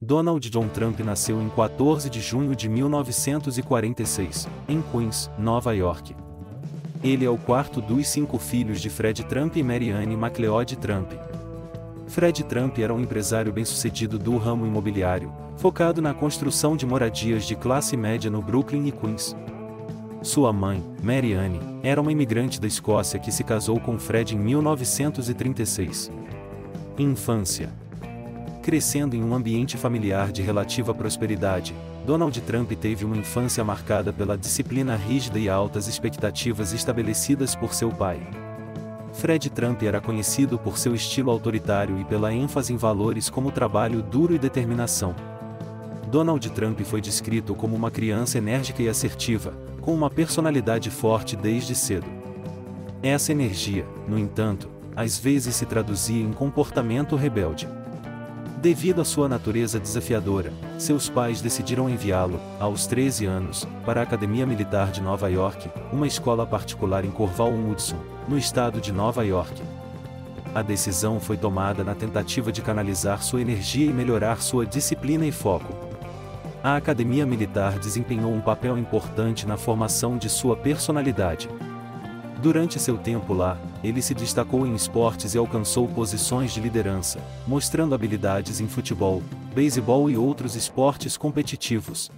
Donald John Trump nasceu em 14 de junho de 1946, em Queens, Nova York. Ele é o quarto dos 5 filhos de Fred Trump e Mary Ann McLeod Trump. Fred Trump era um empresário bem-sucedido do ramo imobiliário, focado na construção de moradias de classe média no Brooklyn e Queens. Sua mãe, Mary Ann, era uma imigrante da Escócia que se casou com Fred em 1936. Infância. Crescendo em um ambiente familiar de relativa prosperidade, Donald Trump teve uma infância marcada pela disciplina rígida e altas expectativas estabelecidas por seu pai. Fred Trump era conhecido por seu estilo autoritário e pela ênfase em valores como trabalho duro e determinação. Donald Trump foi descrito como uma criança enérgica e assertiva, com uma personalidade forte desde cedo. Essa energia, no entanto, às vezes se traduzia em comportamento rebelde. Devido à sua natureza desafiadora, seus pais decidiram enviá-lo, aos 13 anos, para a Academia Militar de Nova York, uma escola particular em Corvallis-Woodson, no estado de Nova York. A decisão foi tomada na tentativa de canalizar sua energia e melhorar sua disciplina e foco. A Academia Militar desempenhou um papel importante na formação de sua personalidade. Durante seu tempo lá, ele se destacou em esportes e alcançou posições de liderança, mostrando habilidades em futebol, beisebol e outros esportes competitivos.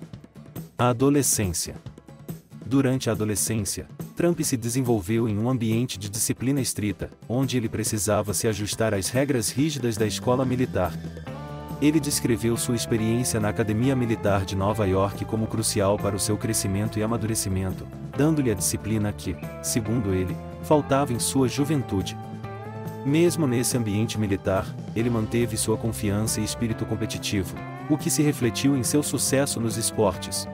A adolescência. Durante a adolescência, Trump se desenvolveu em um ambiente de disciplina estrita, onde ele precisava se ajustar às regras rígidas da escola militar. Ele descreveu sua experiência na Academia Militar de Nova York como crucial para o seu crescimento e amadurecimento, dando-lhe a disciplina que, segundo ele, faltava em sua juventude. Mesmo nesse ambiente militar, ele manteve sua confiança e espírito competitivo, o que se refletiu em seu sucesso nos esportes.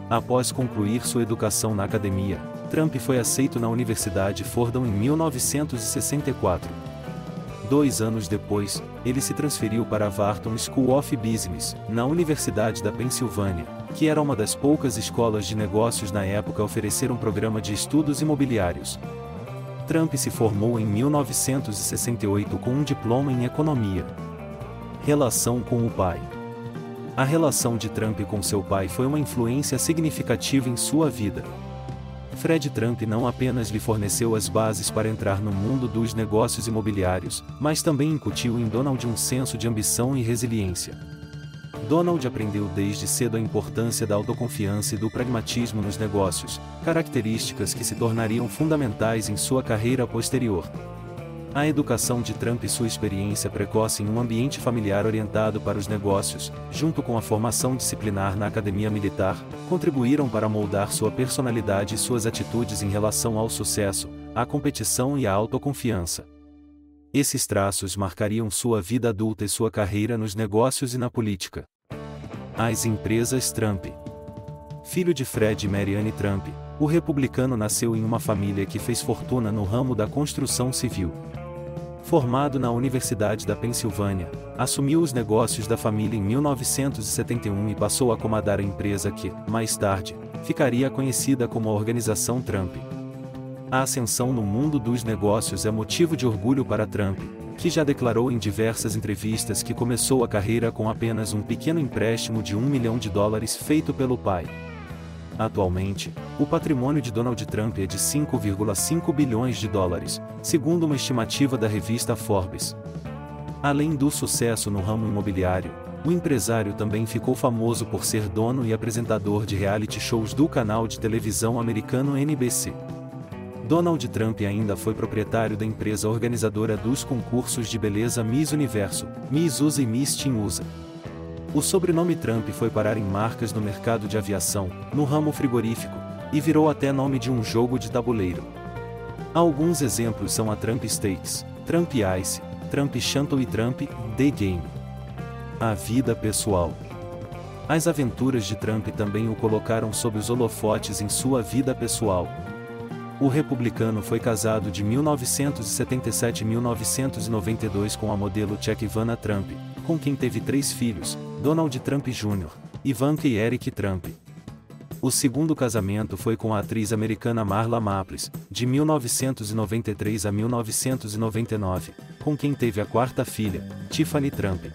Após concluir sua educação na academia, Trump foi aceito na Universidade Fordham em 1964. 2 anos depois, ele se transferiu para a Wharton School of Business, na Universidade da Pensilvânia, que era uma das poucas escolas de negócios na época a oferecer um programa de estudos imobiliários. Trump se formou em 1968 com um diploma em economia. Relação com o pai. A relação de Trump com seu pai foi uma influência significativa em sua vida. Fred Trump não apenas lhe forneceu as bases para entrar no mundo dos negócios imobiliários, mas também incutiu em Donald um senso de ambição e resiliência. Donald aprendeu desde cedo a importância da autoconfiança e do pragmatismo nos negócios, características que se tornariam fundamentais em sua carreira posterior. A educação de Trump e sua experiência precoce em um ambiente familiar orientado para os negócios, junto com a formação disciplinar na academia militar, contribuíram para moldar sua personalidade e suas atitudes em relação ao sucesso, à competição e à autoconfiança. Esses traços marcariam sua vida adulta e sua carreira nos negócios e na política. As empresas Trump. Filho de Fred e Mary Ann Trump, o republicano nasceu em uma família que fez fortuna no ramo da construção civil. Formado na Universidade da Pensilvânia, assumiu os negócios da família em 1971 e passou a comandar a empresa que, mais tarde, ficaria conhecida como a Organização Trump. A ascensão no mundo dos negócios é motivo de orgulho para Trump, que já declarou em diversas entrevistas que começou a carreira com apenas um pequeno empréstimo de $1 milhão feito pelo pai. Atualmente, o patrimônio de Donald Trump é de $5,5 bilhões, segundo uma estimativa da revista Forbes. Além do sucesso no ramo imobiliário, o empresário também ficou famoso por ser dono e apresentador de reality shows do canal de televisão americano NBC. Donald Trump ainda foi proprietário da empresa organizadora dos concursos de beleza Miss Universo, Miss USA e Miss Teen USA. O sobrenome Trump foi parar em marcas no mercado de aviação, no ramo frigorífico, e virou até nome de um jogo de tabuleiro. Alguns exemplos são a Trump Stakes, Trump Ice, Trump Shantou e Trump The Game. A vida pessoal. As aventuras de Trump também o colocaram sob os holofotes em sua vida pessoal. O republicano foi casado de 1977 a 1992 com a modelo Ivana Trump, com quem teve 3 filhos, Donald Trump Jr., Ivanka e Eric Trump. O segundo casamento foi com a atriz americana Marla Maples, de 1993 a 1999, com quem teve a 4ª filha, Tiffany Trump.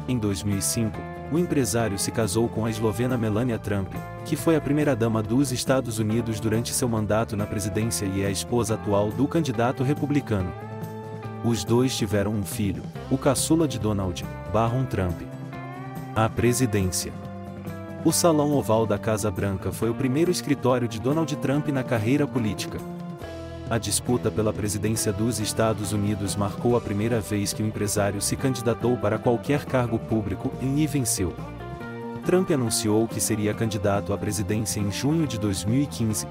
Em 2005, o empresário se casou com a eslovena Melania Trump, que foi a primeira-dama dos Estados Unidos durante seu mandato na presidência e é a esposa atual do candidato republicano. Os dois tiveram um filho, o caçula de Donald, Barron Trump. A presidência. O Salão Oval da Casa Branca foi o primeiro escritório de Donald Trump na carreira política. A disputa pela presidência dos Estados Unidos marcou a primeira vez que o empresário se candidatou para qualquer cargo público e venceu. Trump anunciou que seria candidato à presidência em junho de 2015.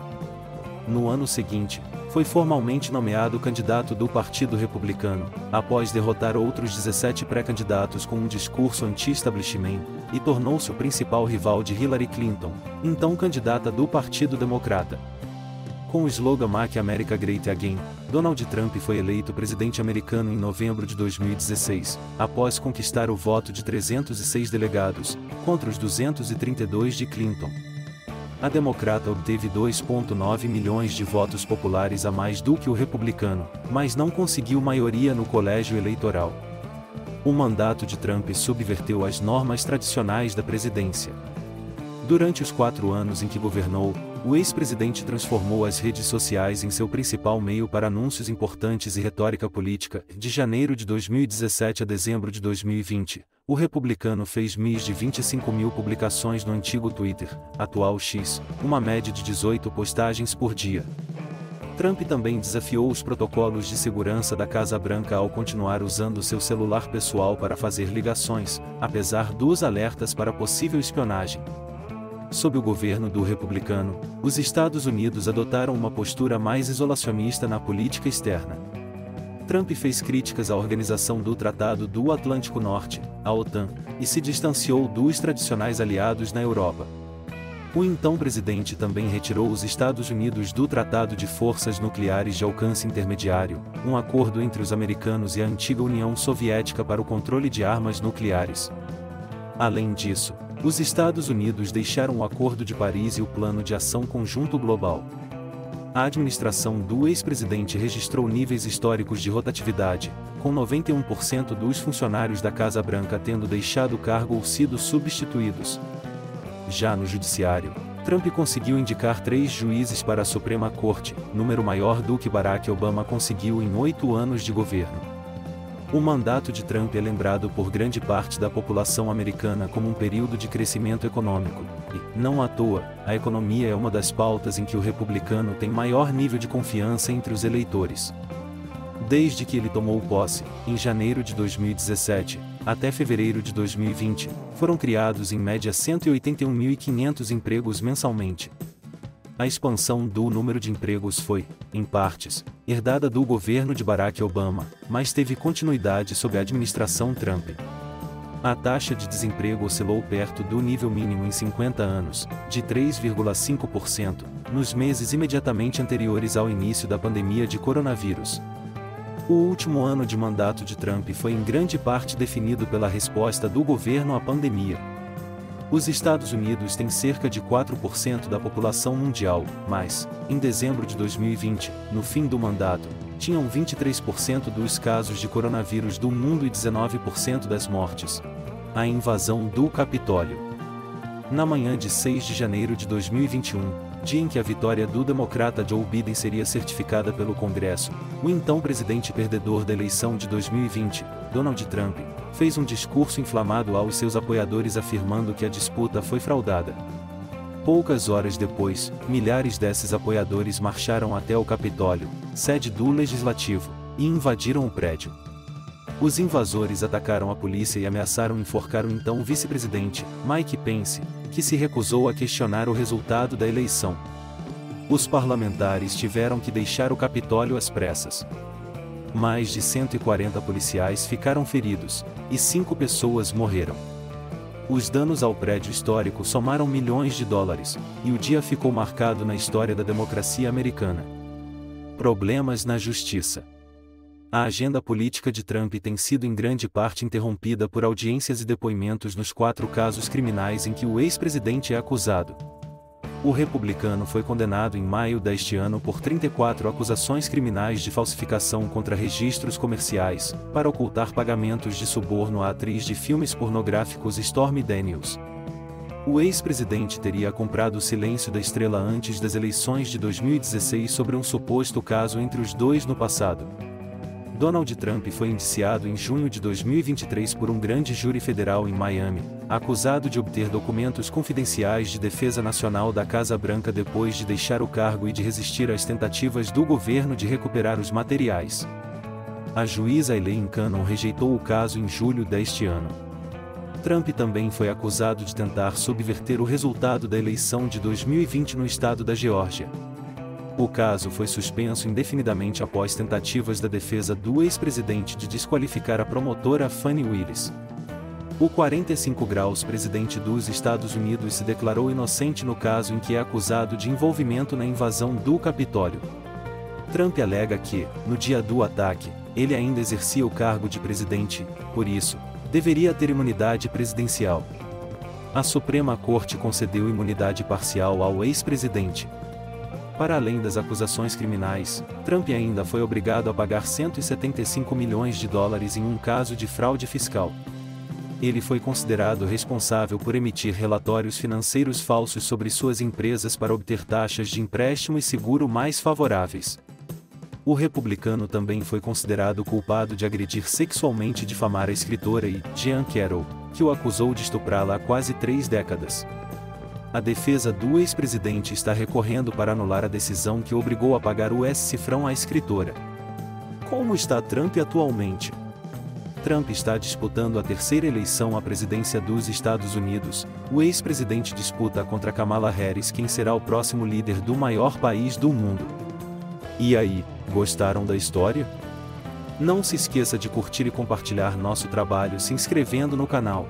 No ano seguinte, foi formalmente nomeado candidato do Partido Republicano, após derrotar outros 17 pré-candidatos com um discurso anti-establishment, e tornou-se o principal rival de Hillary Clinton, então candidata do Partido Democrata. Com o slogan Make America Great Again, Donald Trump foi eleito presidente americano em novembro de 2016, após conquistar o voto de 306 delegados, contra os 232 de Clinton. A democrata obteve 2,9 milhões de votos populares a mais do que o republicano, mas não conseguiu maioria no colégio eleitoral. O mandato de Trump subverteu as normas tradicionais da presidência. Durante os 4 anos em que governou, o ex-presidente transformou as redes sociais em seu principal meio para anúncios importantes e retórica política. De janeiro de 2017 a dezembro de 2020, o republicano fez mais de 25 mil publicações no antigo Twitter, atual X, uma média de 18 postagens por dia. Trump também desafiou os protocolos de segurança da Casa Branca ao continuar usando seu celular pessoal para fazer ligações, apesar dos alertas para possível espionagem. Sob o governo do republicano, os Estados Unidos adotaram uma postura mais isolacionista na política externa. Trump fez críticas à Organização do Tratado do Atlântico Norte, a OTAN, e se distanciou dos tradicionais aliados na Europa. O então presidente também retirou os Estados Unidos do Tratado de Forças Nucleares de Alcance Intermediário, um acordo entre os americanos e a antiga União Soviética para o controle de armas nucleares. Além disso, os Estados Unidos deixaram o Acordo de Paris e o Plano de Ação Conjunto Global. A administração do ex-presidente registrou níveis históricos de rotatividade, com 91% dos funcionários da Casa Branca tendo deixado o cargo ou sido substituídos. Já no judiciário, Trump conseguiu indicar 3 juízes para a Suprema Corte, número maior do que Barack Obama conseguiu em 8 anos de governo. O mandato de Trump é lembrado por grande parte da população americana como um período de crescimento econômico, e, não à toa, a economia é uma das pautas em que o republicano tem maior nível de confiança entre os eleitores. Desde que ele tomou posse, em janeiro de 2017, até fevereiro de 2020, foram criados em média 181.500 empregos mensalmente. A expansão do número de empregos foi, em partes, herdada do governo de Barack Obama, mas teve continuidade sob a administração Trump. A taxa de desemprego oscilou perto do nível mínimo em 50 anos, de 3,5%, nos meses imediatamente anteriores ao início da pandemia de coronavírus. O último ano de mandato de Trump foi em grande parte definido pela resposta do governo à pandemia. Os Estados Unidos têm cerca de 4% da população mundial, mas, em dezembro de 2020, no fim do mandato, tinham 23% dos casos de coronavírus do mundo e 19% das mortes. A invasão do Capitólio. Na manhã de 6 de janeiro de 2021, dia em que a vitória do democrata Joe Biden seria certificada pelo Congresso, o então presidente perdedor da eleição de 2020, Donald Trump, fez um discurso inflamado aos seus apoiadores afirmando que a disputa foi fraudada. Poucas horas depois, milhares desses apoiadores marcharam até o Capitólio, sede do Legislativo, e invadiram o prédio. Os invasores atacaram a polícia e ameaçaram enforcar o então vice-presidente, Mike Pence, que se recusou a questionar o resultado da eleição. Os parlamentares tiveram que deixar o Capitólio às pressas. Mais de 140 policiais ficaram feridos, e 5 pessoas morreram. Os danos ao prédio histórico somaram milhões de dólares, e o dia ficou marcado na história da democracia americana. Problemas na justiça. A agenda política de Trump tem sido em grande parte interrompida por audiências e depoimentos nos 4 casos criminais em que o ex-presidente é acusado. O republicano foi condenado em maio deste ano por 34 acusações criminais de falsificação contra registros comerciais, para ocultar pagamentos de suborno à atriz de filmes pornográficos Stormy Daniels. O ex-presidente teria comprado o silêncio da estrela antes das eleições de 2016 sobre um suposto caso entre os dois no passado. Donald Trump foi indiciado em junho de 2023 por um grande júri federal em Miami, acusado de obter documentos confidenciais de defesa nacional da Casa Branca depois de deixar o cargo e de resistir às tentativas do governo de recuperar os materiais. A juíza Elaine Cannon rejeitou o caso em julho deste ano. Trump também foi acusado de tentar subverter o resultado da eleição de 2020 no estado da Geórgia. O caso foi suspenso indefinidamente após tentativas da defesa do ex-presidente de desqualificar a promotora Fani Willis. O 45 graus presidente dos Estados Unidos se declarou inocente no caso em que é acusado de envolvimento na invasão do Capitólio. Trump alega que, no dia do ataque, ele ainda exercia o cargo de presidente, por isso, deveria ter imunidade presidencial. A Suprema Corte concedeu imunidade parcial ao ex-presidente. Para além das acusações criminais, Trump ainda foi obrigado a pagar 175 milhões de dólares em um caso de fraude fiscal. Ele foi considerado responsável por emitir relatórios financeiros falsos sobre suas empresas para obter taxas de empréstimo e seguro mais favoráveis. O republicano também foi considerado culpado de agredir sexualmente e difamar a escritora Jean Carroll, que o acusou de estuprá-la há quase 3 décadas. A defesa do ex-presidente está recorrendo para anular a decisão que obrigou a pagar o cifrão à escritora. Como está Trump atualmente? Trump está disputando a terceira eleição à presidência dos Estados Unidos. O ex-presidente disputa contra Kamala Harris, quem será o próximo líder do maior país do mundo. E aí, gostaram da história? Não se esqueça de curtir e compartilhar nosso trabalho se inscrevendo no canal.